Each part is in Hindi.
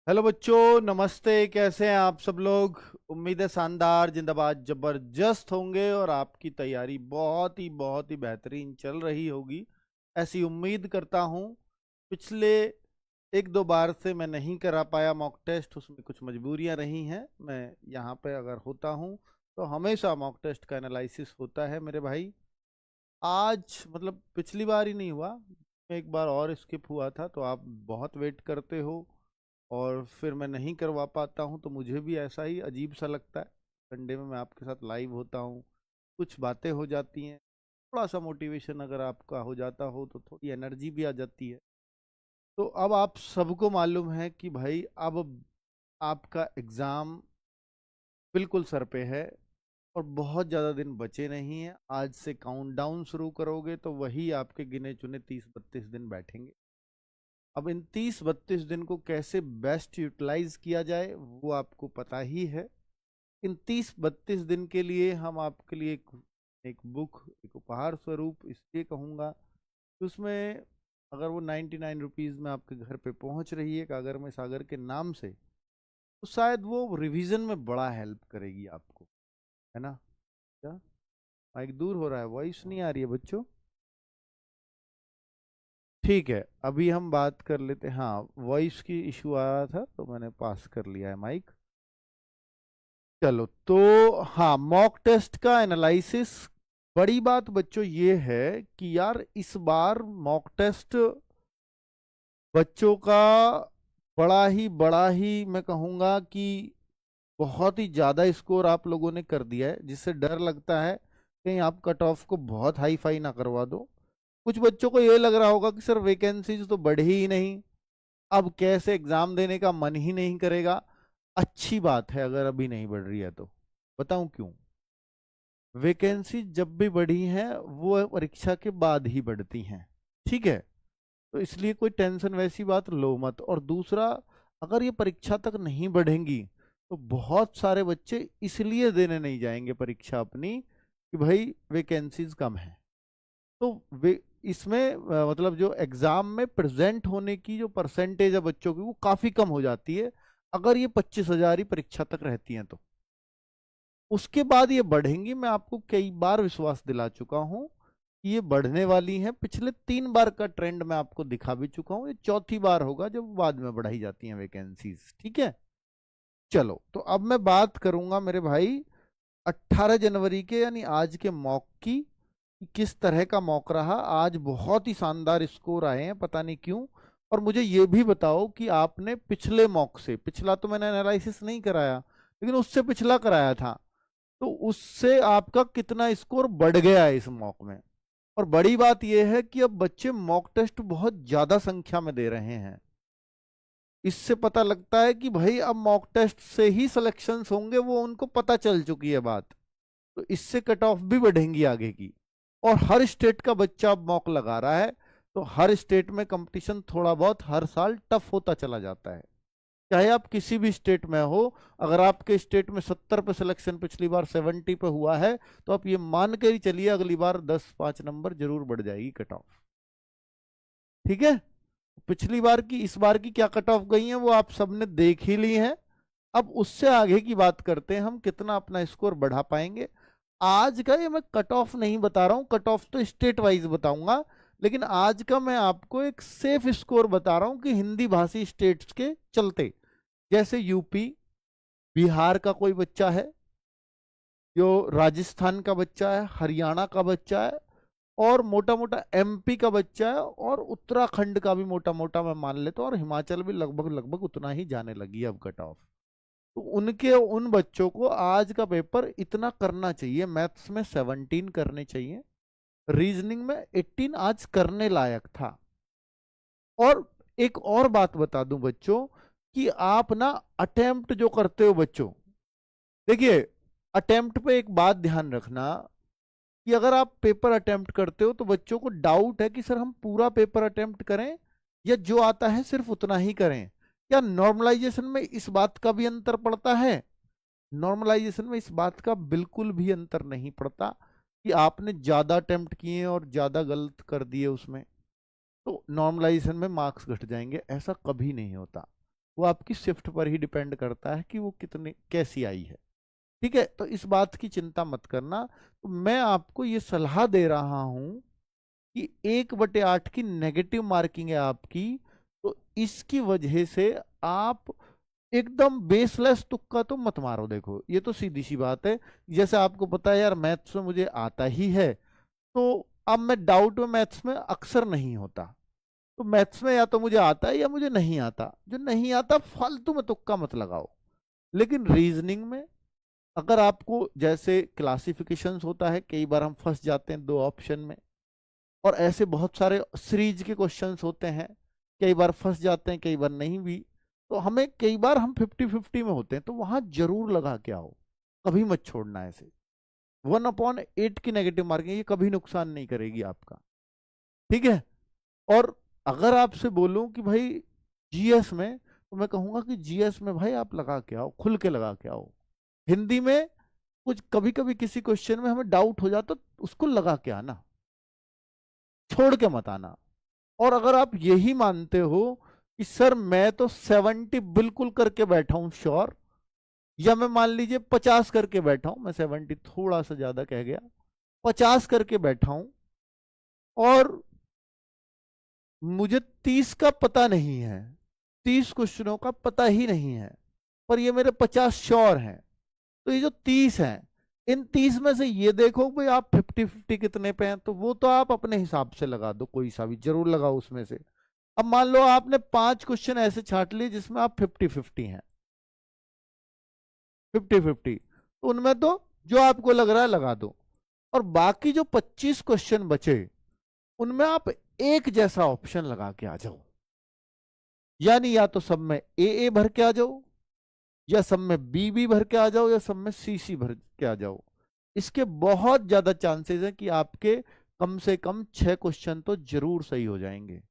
हेलो बच्चों, नमस्ते। कैसे हैं आप सब लोग? उम्मीद है शानदार, जिंदाबाद, जबरदस्त होंगे और आपकी तैयारी बहुत ही बेहतरीन चल रही होगी, ऐसी उम्मीद करता हूं। पिछले एक दो बार से मैं नहीं करा पाया मॉक टेस्ट, उसमें कुछ मजबूरियां रही हैं। मैं यहाँ पे अगर होता हूं तो हमेशा मॉक टेस्ट का एनालिसिस होता है मेरे भाई। आज मतलब पिछली बार ही नहीं हुआ, एक बार और स्किप हुआ था, तो आप बहुत वेट करते हो और फिर मैं नहीं करवा पाता हूँ, तो मुझे भी ऐसा ही अजीब सा लगता है। संडे में मैं आपके साथ लाइव होता हूँ, कुछ बातें हो जाती हैं, थोड़ा सा मोटिवेशन अगर आपका हो जाता हो तो थोड़ी एनर्जी भी आ जाती है। तो अब आप सबको मालूम है कि भाई अब आपका एग्ज़ाम बिल्कुल सर पे है और बहुत ज़्यादा दिन बचे नहीं हैं। आज से काउंटडाउन शुरू करोगे तो वही आपके गिने चुने 30-32 दिन बैठेंगे। अब इन 30-32 दिन को कैसे बेस्ट यूटिलाइज किया जाए वो आपको पता ही है। इन 30-32 दिन के लिए हम आपके लिए एक बुक, एक उपहार स्वरूप इसलिए कहूँगा कि उसमें अगर वो 99 रुपीज़ में आपके घर पे पहुँच रही है कागर में सागर के नाम से, तो शायद वो रिवीजन में बड़ा हेल्प करेगी आपको, है ना? क्या माइक दूर हो रहा है? वॉइस नहीं आ रही है बच्चों? ठीक है, अभी हम बात कर लेते हैं। हाँ, वॉइस की इशू आ रहा था तो मैंने पास कर लिया है माइक। चलो तो, हाँ, मॉक टेस्ट का एनालिसिस। बड़ी बात बच्चों ये है कि यार इस बार मॉक टेस्ट बच्चों का बड़ा ही मैं कहूँगा कि बहुत ही ज़्यादा स्कोर आप लोगों ने कर दिया है, जिससे डर लगता है कहीं आप कट ऑफ को बहुत हाई फाई ना करवा दो। कुछ बच्चों को ये लग रहा होगा कि सर वैकेंसीज तो बढ़ी ही नहीं, अब कैसे एग्जाम देने का मन ही नहीं करेगा। अच्छी बात है अगर अभी नहीं बढ़ रही है तो। बताऊं क्यों? वैकेंसी जब भी बढ़ी हैं वो परीक्षा के बाद ही बढ़ती हैं, ठीक है? तो इसलिए कोई टेंशन वैसी बात लो मत। और दूसरा, अगर ये परीक्षा तक नहीं बढ़ेंगी तो बहुत सारे बच्चे इसलिए देने नहीं जाएंगे परीक्षा अपनी कि भाई वैकेंसीज कम है। तो वे इसमें मतलब जो एग्जाम में प्रेजेंट होने की जो परसेंटेज है बच्चों की वो काफी कम हो जाती है, अगर ये 25,000 ही परीक्षा तक रहती हैं तो। उसके बाद ये बढ़ेंगी, मैं आपको कई बार विश्वास दिला चुका हूं कि ये बढ़ने वाली हैं। पिछले 3 बार का ट्रेंड मैं आपको दिखा भी चुका हूं, ये चौथी बार होगा जब बाद में बढ़ाई जाती हैं वैकेंसीज, ठीक है? चलो तो अब मैं बात करूंगा मेरे भाई 18 जनवरी के यानी आज के मॉक की, कि किस तरह का मॉक रहा। आज बहुत ही शानदार स्कोर आए हैं, पता नहीं क्यों। और मुझे ये भी बताओ कि आपने पिछले मॉक से, पिछला तो मैंने एनालिसिस नहीं कराया लेकिन उससे पिछला कराया था, तो उससे आपका कितना स्कोर बढ़ गया है इस मॉक में। और बड़ी बात यह है कि अब बच्चे मॉक टेस्ट बहुत ज्यादा संख्या में दे रहे हैं। इससे पता लगता है कि भाई अब मॉक टेस्ट से ही सिलेक्शंस होंगे, वो उनको पता चल चुकी है बात। तो इससे कट ऑफ भी बढ़ेंगी आगे की। और हर स्टेट का बच्चा अब मॉक लगा रहा है, तो हर स्टेट में कंपटीशन थोड़ा बहुत हर साल टफ होता चला जाता है, चाहे आप किसी भी स्टेट में हो। अगर आपके स्टेट में 70 पे सिलेक्शन पिछली बार 70 पे हुआ है, तो आप ये मान कर ही चलिए अगली बार 10-5 नंबर जरूर बढ़ जाएगी कट ऑफ, ठीक है? पिछली बार की इस बार की क्या कट ऑफ गई है वो आप सबने देख ही ली है। अब उससे आगे की बात करते हैं, हम कितना अपना स्कोर बढ़ा पाएंगे। आज का ये मैं कट ऑफ नहीं बता रहा हूं, कट ऑफ तो स्टेट वाइज बताऊंगा, लेकिन आज का मैं आपको एक सेफ स्कोर बता रहा हूं कि हिंदी भाषी स्टेट्स के चलते, जैसे यूपी, बिहार का कोई बच्चा है, जो राजस्थान का बच्चा है, हरियाणा का बच्चा है, और मोटा मोटा एमपी का बच्चा है, और उत्तराखंड का भी मोटा मोटा मैं मान लेता हूँ, और हिमाचल भी लगभग लगभग उतना ही जाने लगी है अब कट ऑफ। तो उनके उन बच्चों को आज का पेपर इतना करना चाहिए, मैथ्स में 17 करने चाहिए, रीजनिंग में 18 आज करने लायक था। और एक और बात बता दूं बच्चों, कि आप ना अटेम्प्ट जो करते हो बच्चों, देखिए, अटेम्प्ट पे एक बात ध्यान रखना कि अगर आप पेपर अटेम्प्ट करते हो तो बच्चों को डाउट है कि सर हम पूरा पेपर अटेम्प्ट करें या जो आता है सिर्फ उतना ही करें। क्या नॉर्मलाइजेशन में इस बात का भी अंतर पड़ता है? नॉर्मलाइजेशन में इस बात का बिल्कुल भी अंतर नहीं पड़ता कि आपने ज्यादा अटेम्प्ट किए और ज्यादा गलत कर दिए उसमें तो नॉर्मलाइजेशन में मार्क्स घट जाएंगे, ऐसा कभी नहीं होता। वो आपकी शिफ्ट पर ही डिपेंड करता है कि वो कितनी कैसी आई है। ठीक है, तो इस बात की चिंता मत करना। तो मैं आपको ये सलाह दे रहा हूं कि 1/8 की नेगेटिव मार्किंग है आपकी, तो इसकी वजह से आप एकदम बेसलेस तुक्का तो मत मारो। देखो ये तो सीधी सी बात है, जैसे आपको पता है यार मैथ्स में मुझे आता ही है, तो अब मैं डाउट में मैथ्स में अक्सर नहीं होता। तो मैथ्स में या तो मुझे आता है या मुझे नहीं आता, जो नहीं आता फालतू में तुक्का मत लगाओ। लेकिन रीजनिंग में अगर आपको, जैसे क्लासिफिकेशंस होता है, कई बार हम फंस जाते हैं दो ऑप्शन में, और ऐसे बहुत सारे सीरीज के क्वेश्चंस होते हैं, कई बार फंस जाते हैं कई बार नहीं भी। तो हमें कई बार हम 50-50 में होते हैं, तो वहां जरूर लगा के आओ, कभी मत छोड़ना ऐसे। 1/8 की नेगेटिव मार्किंग ये कभी नुकसान नहीं करेगी आपका। ठीक है। और अगर आपसे बोलूं कि भाई जीएस में, तो मैं कहूंगा कि जीएस में भाई आप लगा के आओ, खुल के लगा के आओ। हिंदी में कुछ कभी कभी किसी क्वेश्चन में हमें डाउट हो जाता, तो उसको लगा के आना, छोड़ के मत आना। और अगर आप यही मानते हो कि सर मैं तो 70 बिल्कुल करके बैठा हूं श्योर, या मैं मान लीजिए 50 करके बैठा हूं, मैं 70 थोड़ा सा ज्यादा कह गया, 50 करके बैठा हूं, और मुझे 30 का पता नहीं है, 30 क्वेश्चनों का पता ही नहीं है, पर ये मेरे 50 श्योर हैं। तो ये जो 30 हैं, इन 30 में से ये देखो भाई आप 50-50 कितने पे हैं, तो वो तो आप अपने हिसाब से लगा दो, कोई सा भी जरूर लगाओ उसमें से। अब मान लो आपने 5 क्वेश्चन ऐसे छांट लिए जिसमें आप 50-50 हैं, 50-50, तो उनमें तो जो आपको लग रहा है लगा दो। और बाकी जो 25 क्वेश्चन बचे, उनमें आप एक जैसा ऑप्शन लगा के आ जाओ। यानी या तो सब में ए भर के आ जाओ, या सब में बी भर के आ जाओ, या सब में सी भर के आ जाओ। इसके बहुत ज्यादा चांसेस हैं कि आपके कम से कम 6 क्वेश्चन तो जरूर सही हो जाएंगे।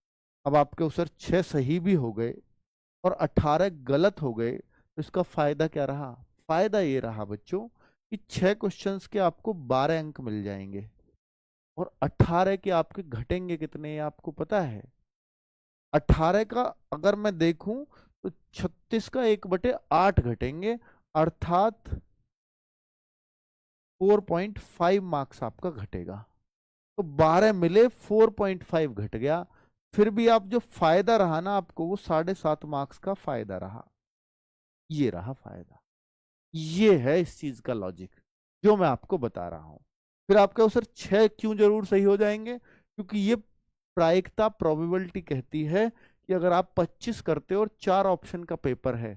अब आपके उस 6 सही भी हो गए और 18 गलत हो गए, तो इसका फायदा क्या रहा? फायदा ये रहा बच्चों कि 6 क्वेश्चंस के आपको 12 अंक मिल जाएंगे, और 18 के आपके घटेंगे कितने ये आपको पता है? 18 का अगर मैं देखूं तो 36 का 1/8 घटेंगे, अर्थात 4.5 मार्क्स आपका घटेगा। तो 12 मिले 4.5 घट गया, फिर भी आप जो फायदा रहा ना आपको, वो 7.5 मार्क्स का फायदा रहा। ये रहा फायदा। ये है इस चीज का लॉजिक जो मैं आपको बता रहा हूं। फिर आपके उस 6 क्यों जरूर सही हो जाएंगे? क्योंकि ये प्रायिकता प्रोबेबिलिटी कहती है कि अगर आप 25 करते हो और 4 ऑप्शन का पेपर है,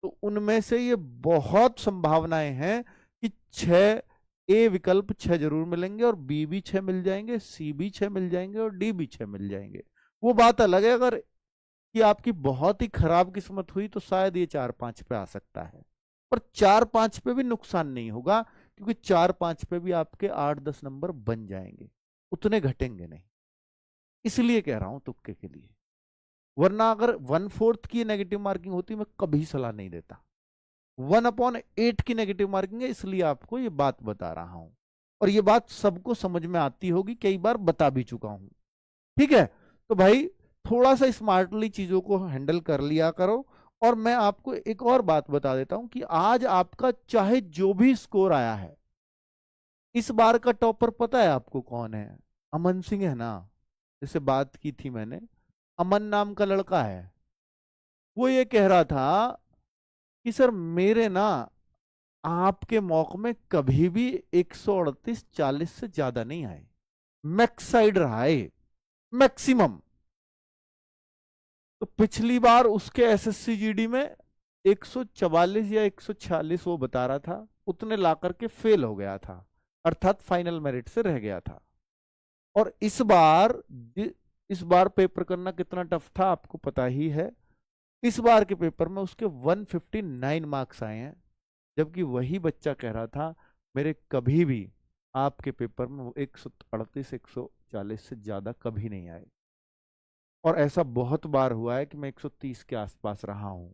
तो उनमें से ये बहुत संभावनाएं हैं कि 6 ए विकल्प 6 जरूर मिलेंगे, और बी भी 6 मिल जाएंगे, सी भी 6 मिल जाएंगे, और डी भी 6 मिल जाएंगे। वो बात अलग है अगर कि आपकी बहुत ही खराब किस्मत हुई तो शायद ये 4-5 पे आ सकता है, पर 4-5 पे भी नुकसान नहीं होगा, क्योंकि 4-5 पे भी आपके 8-10 नंबर बन जाएंगे, उतने घटेंगे नहीं। इसलिए कह रहा हूं तुक्के के लिए। वरना अगर 1/4 की नेगेटिव मार्किंग होती मैं कभी सलाह नहीं देता। 1/8 की नेगेटिव मार्किंग है, इसलिए आपको ये बात बता रहा हूं, और ये बात सबको समझ में आती होगी, कई बार बता भी चुका हूं। ठीक है, तो भाई थोड़ा सा स्मार्टली चीजों को हैंडल कर लिया करो। और मैं आपको एक और बात बता देता हूं कि आज आपका चाहे जो भी स्कोर आया है, इस बार का टॉपर पता है आपको कौन है? अमन सिंह है ना, जैसे बात की थी मैंने, अमन नाम का लड़का है। वो ये कह रहा था कि सर मेरे ना आपके मॉक में कभी भी 138-40 से ज्यादा नहीं आए, मैक्स साइड रहा है, मैक्सिमम। तो पिछली बार उसके एसएससी जीडी में 144 या 146 वो बता रहा था, उतने ला करके फेल हो गया था, अर्थात फाइनल मेरिट से रह गया था। और इस बार पेपर करना कितना टफ था आपको पता ही है। इस बार के पेपर में उसके 159 मार्क्स आए हैं, जबकि वही बच्चा कह रहा था मेरे कभी भी आपके पेपर में 138-140 से ज्यादा कभी नहीं आए। और ऐसा बहुत बार हुआ है कि मैं 130 के आसपास रहा हूं।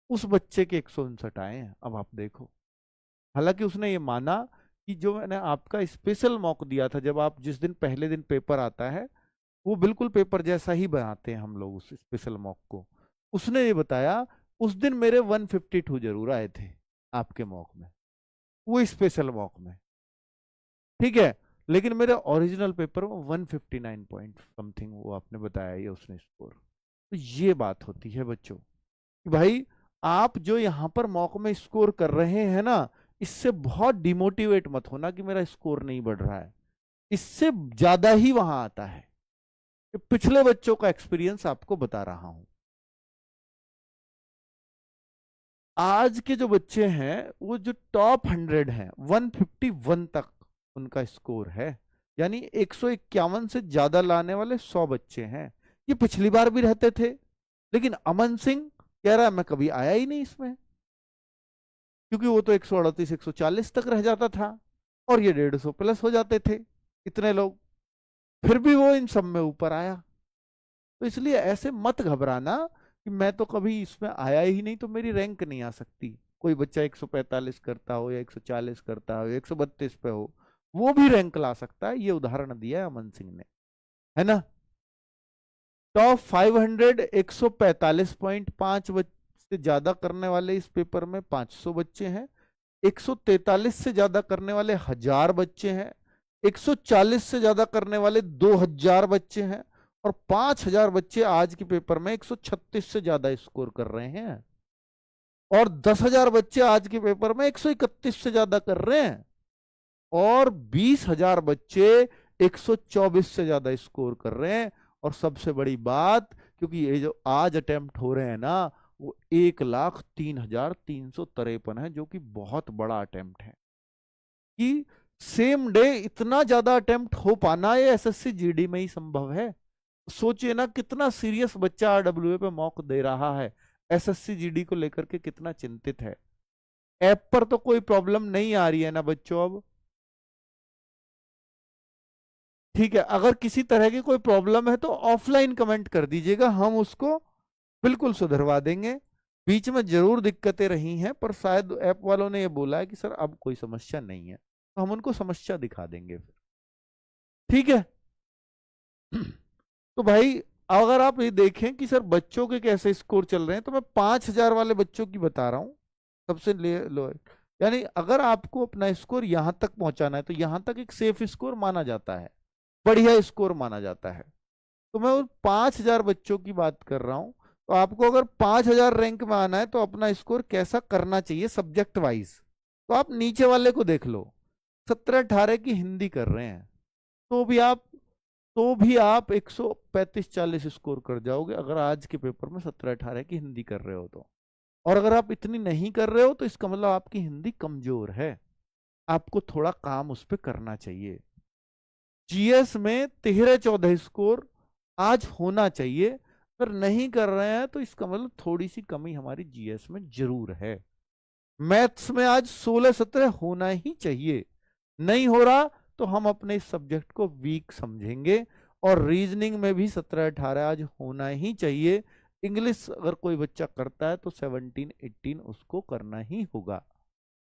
उस बच्चे के 159 आए हैं, अब आप देखो। हालांकि उसने ये माना कि जो मैंने आपका स्पेशल मॉक दिया था, जब आप जिस दिन पहले दिन पेपर आता है, वो बिल्कुल पेपर जैसा ही बनाते हैं हम लोग उस स्पेशल मॉक को, उसने ये बताया उस दिन मेरे 152 जरूर आए थे आपके मॉक में, वो स्पेशल मॉक में, ठीक है, लेकिन मेरे ओरिजिनल पेपर में 159 पॉइंट समथिंग वो आपने बताया, ये उसने स्कोर। तो ये बात होती है बच्चों कि भाई आप जो यहाँ पर मॉक में स्कोर कर रहे हैं ना, इससे बहुत डिमोटिवेट मत होना कि मेरा स्कोर नहीं बढ़ रहा है, इससे ज्यादा ही वहां आता है। पिछले बच्चों का एक्सपीरियंस आपको बता रहा हूं। आज के जो बच्चे हैं वो जो टॉप 100 हैं, 151 तक उनका स्कोर है, यानी 151 से ज्यादा लाने वाले 100 बच्चे हैं। ये पिछली बार भी रहते थे, लेकिन अमन सिंह कह रहा है मैं कभी आया ही नहीं इसमें, क्योंकि वो तो 138 140 तक रह जाता था और ये 150 प्लस हो जाते थे इतने लोग, फिर भी वो इन सब में ऊपर आया। तो इसलिए ऐसे मत घबराना कि मैं तो कभी इसमें आया ही नहीं तो मेरी रैंक नहीं आ सकती। कोई बच्चा 145 करता हो या 140 करता हो या 132 पे हो, वो भी रैंक ला सकता है। ये उदाहरण दिया है अमन सिंह ने, है ना। टॉप 500 145.5 से ज्यादा करने वाले इस पेपर में 500 बच्चे हैं, 143 से ज्यादा करने वाले 1000 बच्चे हैं, 140 से ज्यादा करने वाले 2000 बच्चे हैं, और 5000 बच्चे आज के पेपर में 136 से ज्यादा स्कोर कर रहे हैं, और 10,000 बच्चे आज के पेपर में 131 से ज्यादा कर रहे हैं, और 20,000 बच्चे 124 से ज्यादा स्कोर कर रहे हैं। और सबसे बड़ी बात, क्योंकि ये जो आज अटेम्प्ट हो रहे हैं ना, वो 1,03,353 है, जो कि बहुत बड़ा अटेम्प्ट है। कि सेम डे इतना ज्यादा अटेम्प्ट हो पाना ये एसएससी जीडी में ही संभव है। सोचिए ना कितना सीरियस बच्चा आरडब्ल्यूए पे मॉक दे रहा है, एसएससी जीडी को लेकर के कितना चिंतित है। ऐप पर तो कोई प्रॉब्लम नहीं आ रही है ना बच्चों अब, ठीक है। अगर किसी तरह की कोई प्रॉब्लम है तो ऑफलाइन कमेंट कर दीजिएगा, हम उसको बिल्कुल सुधरवा देंगे। बीच में जरूर दिक्कतें रही हैं, पर शायद ऐप वालों ने ये बोला है कि सर अब कोई समस्या नहीं है, तो हम उनको समस्या दिखा देंगे फिर, ठीक है। तो भाई अगर आप ये देखें कि सर बच्चों के कैसे स्कोर चल रहे हैं, तो मैं 5,000 वाले बच्चों की बता रहा हूं, सबसे ले लो। यानी अगर आपको अपना स्कोर यहां तक पहुंचाना है तो यहां तक एक सेफ स्कोर माना जाता है, बढ़िया स्कोर माना जाता है। तो मैं उन 5,000 बच्चों की बात कर रहा हूं। तो आपको अगर 5,000 रैंक में आना है तो अपना स्कोर कैसा करना चाहिए सब्जेक्ट वाइज, तो आप नीचे वाले को देख लो, 17-18 की हिंदी कर रहे हैं, तो भी आप 135-40 स्कोर कर जाओगे, अगर आज के पेपर में 17-18 की हिंदी कर रहे हो तो। और अगर आप इतनी नहीं कर रहे हो तो इसका मतलब आपकी हिंदी कमजोर है, आपको थोड़ा काम उस पर करना चाहिए। जीएस में 13-14 स्कोर आज होना चाहिए, पर नहीं कर रहे हैं तो इसका मतलब थोड़ी सी कमी हमारी जीएस में जरूर है। मैथ्स में आज 16-17 होना ही चाहिए, नहीं हो रहा तो हम अपने इस सब्जेक्ट को वीक समझेंगे। और रीजनिंग में भी 17-18 आज होना ही चाहिए। इंग्लिश अगर कोई बच्चा करता है तो 17-18 उसको करना ही होगा,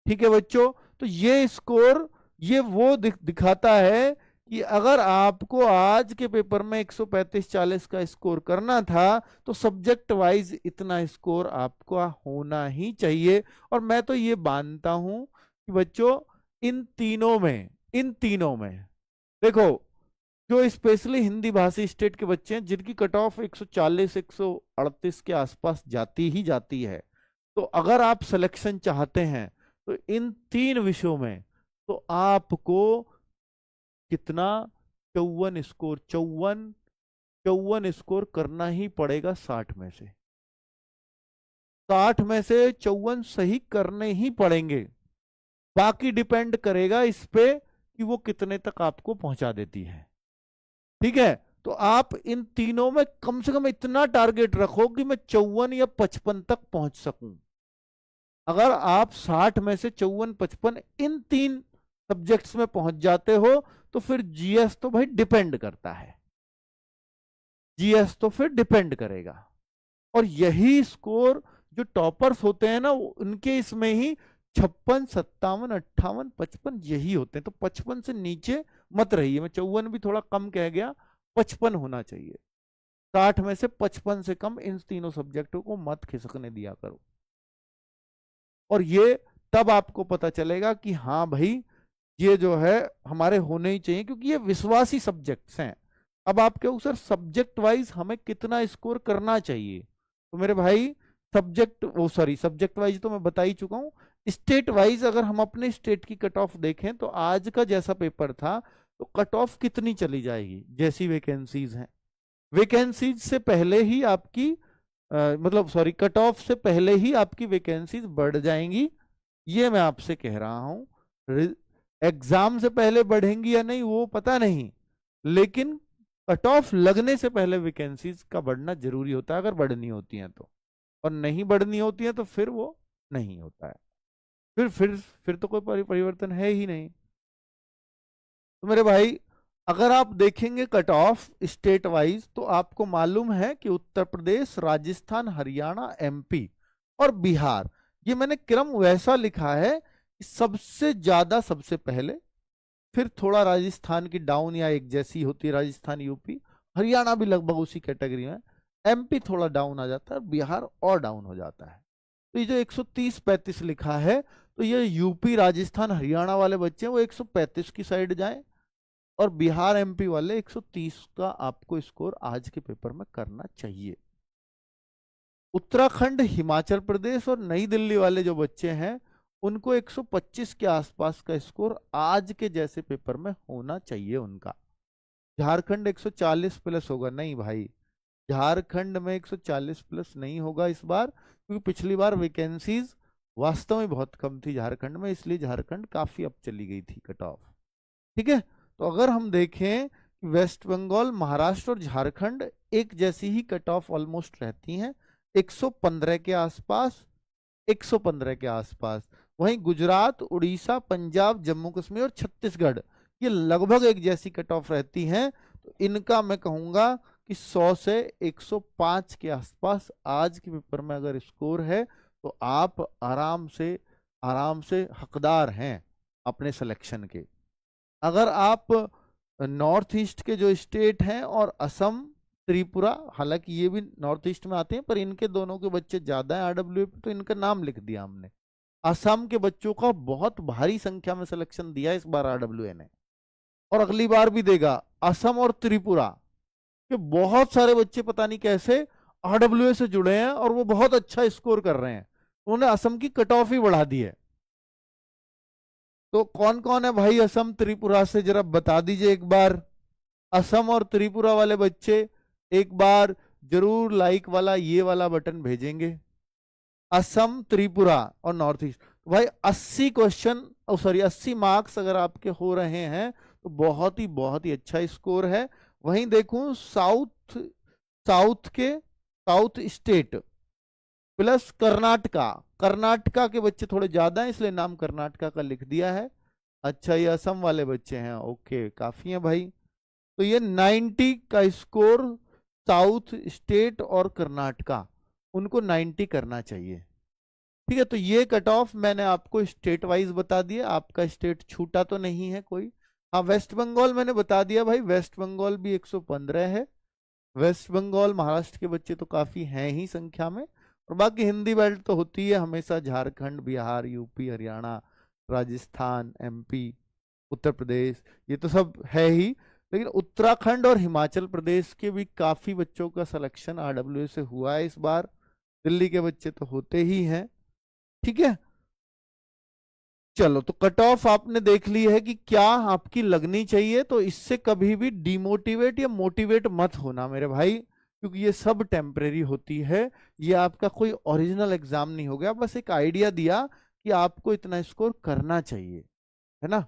ठीक है बच्चों। तो ये स्कोर ये वो दिखाता है कि अगर आपको आज के पेपर में 135-40 का स्कोर करना था तो सब्जेक्ट वाइज इतना स्कोर आपको होना ही चाहिए। और मैं तो ये मानता हूं कि बच्चों इन तीनों में देखो, जो स्पेशली हिंदी भाषी स्टेट के बच्चे हैं जिनकी कट ऑफ 140-138 के आसपास जाती ही जाती है, तो अगर आप सिलेक्शन चाहते हैं तो इन 3 विषयों में तो आपको कितना 54 स्कोर करना ही पड़ेगा 60 में से, 60 में से 54 सही करने ही पड़ेंगे। बाकी डिपेंड करेगा इस पे कि वो कितने तक आपको पहुंचा देती है, ठीक है। तो आप इन तीनों में कम से कम इतना टारगेट रखो कि मैं 54 या 55 तक पहुंच सकूं। अगर आप 60 में से 54-55 इन 3 सब्जेक्ट्स में पहुंच जाते हो तो फिर जीएस तो भाई डिपेंड करता है, जीएस तो फिर डिपेंड करेगा। और यही स्कोर जो टॉपर्स होते हैं ना उनके इसमें ही 56, 57, 58, 55 यही होते हैं। तो 55 से नीचे मत रहिए, मैं 54 भी थोड़ा कम कह गया, 55 होना चाहिए। 60 में से 55 से कम इन तीनों सब्जेक्टों को मत खिसकने दिया करो। और ये तब आपको पता चलेगा कि हाँ भाई ये जो है हमारे होने ही चाहिए, क्योंकि ये विश्वासी सब्जेक्ट्स हैं। अब आप कहो सर सब्जेक्ट वाइज हमें कितना स्कोर करना चाहिए, तो मेरे भाई सब्जेक्ट वाइज तो मैं बता ही चुका हूं। स्टेट वाइज अगर हम अपने स्टेट की कट ऑफ देखें तो आज का जैसा पेपर था तो कट ऑफ कितनी चली जाएगी, जैसी वैकेंसीज हैं, वैकेंसीज से पहले ही आपकी कट ऑफ से पहले ही आपकी वैकेंसीज बढ़ जाएंगी। ये मैं आपसे कह रहा हूं। एग्जाम से पहले बढ़ेंगी या नहीं वो पता नहीं, लेकिन कट ऑफ लगने से पहले वैकेंसीज का बढ़ना जरूरी होता है, अगर बढ़नी होती है तो। और नहीं बढ़नी होती है तो फिर वो नहीं होता है, फिर तो कोई परिवर्तन है ही नहीं। तो मेरे भाई अगर आप देखेंगे कट ऑफ स्टेट वाइज तो आपको मालूम है कि उत्तर प्रदेश, राजस्थान, हरियाणा, एमपी और बिहार, ये मैंने क्रम वैसा लिखा है कि सबसे ज्यादा सबसे पहले, फिर थोड़ा राजस्थान की डाउन या एक जैसी होती है राजस्थान यूपी, हरियाणा भी लगभग उसी कैटेगरी में, एमपी थोड़ा डाउन आ जाता है, बिहार और डाउन हो जाता है। तो ये जो 130-35 लिखा है तो ये यूपी, राजस्थान, हरियाणा वाले बच्चे हैं वो 135 की साइड जाएं, और बिहार एमपी वाले 130 का आपको स्कोर आज के पेपर में करना चाहिए। उत्तराखंड, हिमाचल प्रदेश और नई दिल्ली वाले जो बच्चे हैं उनको 125 के आसपास का स्कोर आज के जैसे पेपर में होना चाहिए उनका। झारखंड 140 प्लस होगा, नहीं भाई झारखंड में 140 प्लस नहीं होगा इस बार, क्योंकि पिछली बार वैकेंसीज वास्तव में बहुत कम थी झारखंड में, इसलिए झारखंड काफी अप चली गई थी कट ऑफ। ठीक है, तो अगर हम देखें वेस्ट बंगाल, महाराष्ट्र और झारखंड एक जैसी ही कट ऑफ ऑलमोस्ट रहती हैं, 115 के आसपास, 115 के आसपास। वहीं गुजरात, उड़ीसा, पंजाब, जम्मू कश्मीर और छत्तीसगढ़ ये लगभग एक जैसी कट ऑफ रहती हैं। तो इनका मैं कहूंगा कि 100 से 105 के आसपास आज के पेपर में अगर स्कोर है तो आप आराम से हकदार हैं अपने सिलेक्शन के। अगर आप नॉर्थ ईस्ट के जो स्टेट हैं और असम, त्रिपुरा, हालांकि ये भी नॉर्थ ईस्ट में आते हैं पर इनके दोनों के बच्चे ज्यादा हैं आरडब्ल्यू पे, तो इनका नाम लिख दिया हमने। असम के बच्चों का बहुत भारी संख्या में सिलेक्शन दिया इस बार आरडब्ल्यू ने, और अगली बार भी देगा। असम और त्रिपुरा के बहुत सारे बच्चे पता नहीं कैसे आरडब्ल्यू से जुड़े हैं और वो बहुत अच्छा स्कोर कर रहे हैं, उन्होंने असम की कट ऑफ ही बढ़ा दी है। तो कौन कौन है भाई असम त्रिपुरा से, जरा बता दीजिए एक बार। असम और त्रिपुरा वाले बच्चे एक बार जरूर लाइक वाला ये वाला बटन भेजेंगे। असम, त्रिपुरा और नॉर्थ ईस्ट, तो भाई 80 क्वेश्चन, सॉरी 80 मार्क्स अगर आपके हो रहे हैं तो बहुत ही अच्छा स्कोर है। वहीं देखूं south state plus Karnataka, Karnataka के बच्चे थोड़े ज्यादा हैं इसलिए नाम कर्नाटका का लिख दिया है। अच्छा ये असम वाले बच्चे हैं, ओके काफी है भाई। तो ये 90 का स्कोर साउथ स्टेट और कर्नाटका, उनको 90 करना चाहिए। ठीक है, तो ये कट ऑफ मैंने आपको स्टेट वाइज बता दिया, आपका स्टेट छूटा तो नहीं है कोई। हाँ वेस्ट बंगाल मैंने बता दिया भाई, वेस्ट बंगाल भी 115 है। वेस्ट बंगाल, महाराष्ट्र के बच्चे तो काफी हैं ही संख्या में, और बाकी हिंदी बेल्ट तो होती है हमेशा, झारखंड, बिहार, यूपी, हरियाणा, राजस्थान, एमपी, उत्तर प्रदेश, ये तो सब है ही। लेकिन उत्तराखंड और हिमाचल प्रदेश के भी काफी बच्चों का सिलेक्शन आरडब्ल्यू से हुआ है इस बार, दिल्ली के बच्चे तो होते ही हैं। ठीक है, चलो तो कट ऑफ आपने देख ली है कि क्या आपकी लगनी चाहिए, तो इससे कभी भी डिमोटिवेट या मोटिवेट मत होना मेरे भाई, क्योंकि ये सब टेम्परेरी होती है, ये आपका कोई ओरिजिनल एग्जाम नहीं हो गया, बस एक आइडिया दिया कि आपको इतना स्कोर करना चाहिए, है ना।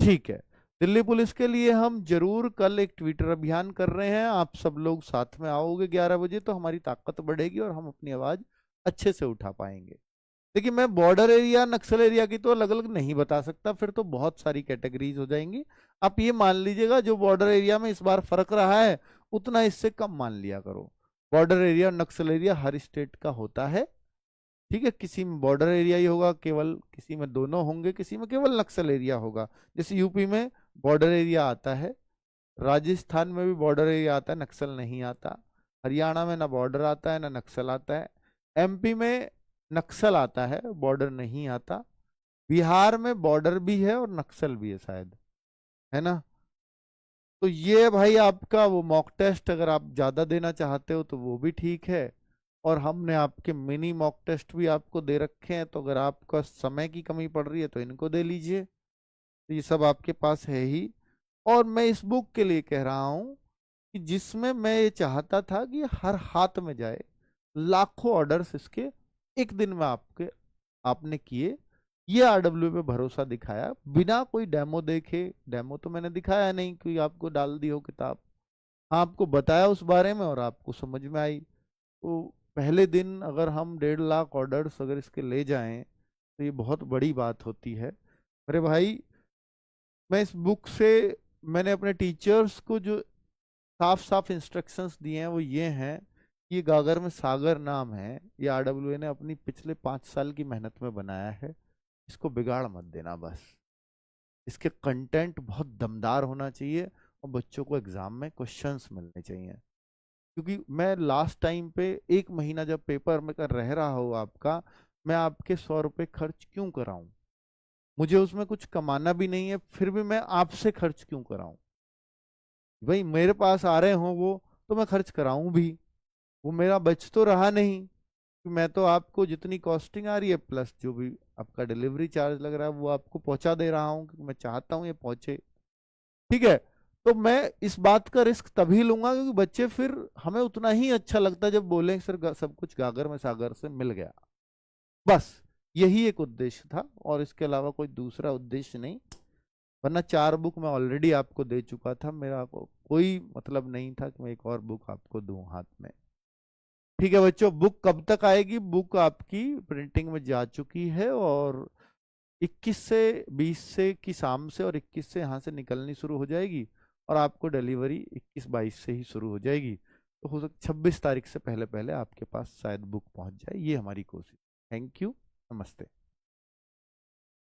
ठीक है, दिल्ली पुलिस के लिए हम जरूर कल एक ट्विटर अभियान कर रहे हैं, आप सब लोग साथ में आओगे 11 बजे तो हमारी ताकत बढ़ेगी और हम अपनी आवाज अच्छे से उठा पाएंगे। देखिए मैं बॉर्डर एरिया, नक्सल एरिया की तो अलग अलग नहीं बता सकता, फिर तो बहुत सारी कैटेगरीज हो जाएंगी। आप ये मान लीजिएगा जो बॉर्डर एरिया में इस बार फर्क रहा है उतना इससे कम मान लिया करो। बॉर्डर एरिया और नक्सल एरिया हर स्टेट का होता है। ठीक है, किसी में बॉर्डर एरिया ही होगा केवल, किसी में दोनों होंगे, किसी में केवल नक्सल एरिया होगा। जैसे यूपी में बॉर्डर एरिया आता है, राजस्थान में भी बॉर्डर एरिया आता है, नक्सल नहीं आता। हरियाणा में ना बॉर्डर आता है ना नक्सल आता है। एमपी में नक्सल आता है, बॉर्डर नहीं आता। बिहार में बॉर्डर भी है और नक्सल भी है शायद, है ना। तो ये भाई आपका वो मॉक टेस्ट, अगर आप ज्यादा देना चाहते हो तो वो भी ठीक है। और हमने आपके मिनी मॉक टेस्ट भी आपको दे रखे हैं, तो अगर आपका समय की कमी पड़ रही है तो इनको दे लीजिए। तो ये सब आपके पास है ही। और मैं इस बुक के लिए कह रहा हूं कि जिसमें मैं ये चाहता था कि हर हाथ में जाए, लाखों ऑर्डर्स इसके एक दिन में आपके आपने किए। ये आरडब्ल्यू पे भरोसा दिखाया बिना कोई डेमो देखे। डेमो तो मैंने दिखाया नहीं, कोई आपको डाल दी हो किताब। हाँ, आपको बताया उस बारे में और आपको समझ में आई। तो पहले दिन अगर हम 1.5 लाख ऑर्डर्स अगर इसके ले जाएं तो ये बहुत बड़ी बात होती है अरे भाई। मैं इस बुक से मैंने अपने टीचर्स को जो साफ साफ इंस्ट्रक्शंस दिए हैं वो ये हैं, ये गागर में सागर नाम है, ये आरडब्ल्यूए ने अपनी पिछले 5 साल की मेहनत में बनाया है। इसको बिगाड़ मत देना बस। इसके कंटेंट बहुत दमदार होना चाहिए और बच्चों को एग्जाम में क्वेश्चंस मिलने चाहिए। क्योंकि मैं लास्ट टाइम पे 1 महीना जब पेपर में कर रह रहा हूँ आपका, मैं आपके 100 रुपये खर्च क्यों कराऊं? मुझे उसमें कुछ कमाना भी नहीं है, फिर भी मैं आपसे खर्च क्यों कराऊं? भाई मेरे पास आ रहे हो वो तो मैं खर्च कराऊं भी। वो मेरा बच तो रहा नहीं कि मैं तो आपको जितनी कॉस्टिंग आ रही है प्लस जो भी आपका डिलीवरी चार्ज लग रहा है वो आपको पहुंचा दे रहा हूँ, क्योंकि मैं चाहता हूँ ये पहुंचे। ठीक है। तो मैं इस बात का रिस्क तभी लूंगा क्योंकि बच्चे फिर हमें उतना ही अच्छा लगता है जब बोले सर सब कुछ गागर में सागर से मिल गया। बस यही एक उद्देश्य था और इसके अलावा कोई दूसरा उद्देश्य नहीं। वरना 4 बुक मैं ऑलरेडी आपको दे चुका था, मेरा कोई मतलब नहीं था कि मैं एक और बुक आपको दूं हाथ में। ठीक है बच्चों, बुक कब तक आएगी? बुक आपकी प्रिंटिंग में जा चुकी है और 21 से 20 से की शाम से और 21 से यहाँ से निकलनी शुरू हो जाएगी और आपको डिलीवरी 21-22 से ही शुरू हो जाएगी। तो हो सकता 26 तारीख से पहले पहले आपके पास शायद बुक पहुंच जाए, ये हमारी कोशिश। थैंक यू, नमस्ते।